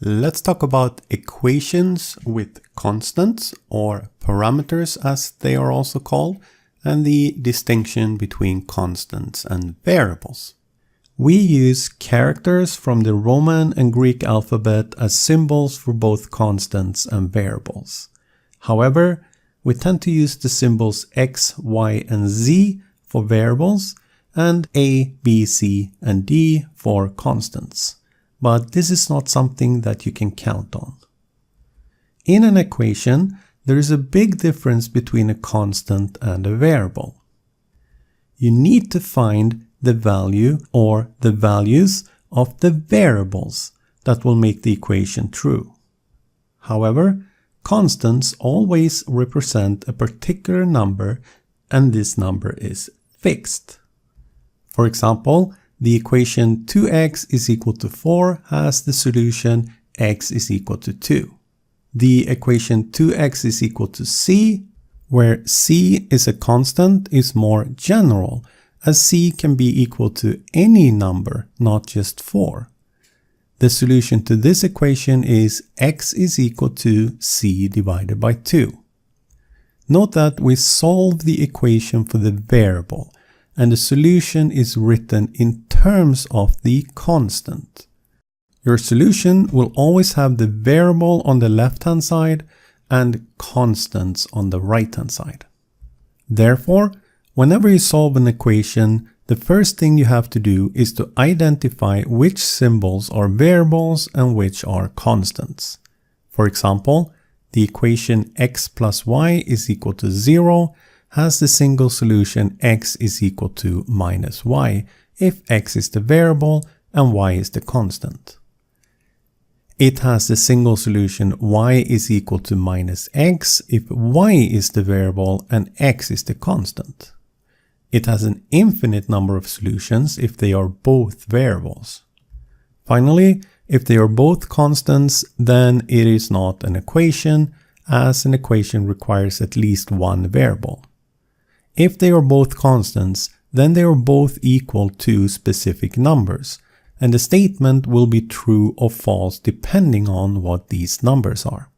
Let's talk about equations with constants, or parameters as they are also called, and the distinction between constants and variables. We use characters from the Roman and Greek alphabet as symbols for both constants and variables. However, we tend to use the symbols x, y, and z for variables and a, b, c, and d for constants. But this is not something that you can count on. In an equation, there is a big difference between a constant and a variable. You need to find the value or the values of the variables that will make the equation true. However, constants always represent a particular number, and this number is fixed. For example, the equation 2x is equal to 4 has the solution x is equal to 2. The equation 2x is equal to c, where c is a constant, is more general, as c can be equal to any number, not just 4. The solution to this equation is x is equal to c divided by 2. Note that we solve the equation for the variable, and the solution is written in terms of the constant. Your solution will always have the variable on the left-hand side and constants on the right-hand side. Therefore, whenever you solve an equation, the first thing you have to do is to identify which symbols are variables and which are constants. For example, the equation x plus y is equal to 0 has the single solution x is equal to minus y if x is the variable and y is the constant. It has the single solution y is equal to minus x if y is the variable and x is the constant. It has an infinite number of solutions if they are both variables. Finally, if they are both constants, then it is not an equation, as an equation requires at least one variable. If they are both constants, then they are both equal to specific numbers, and the statement will be true or false depending on what these numbers are.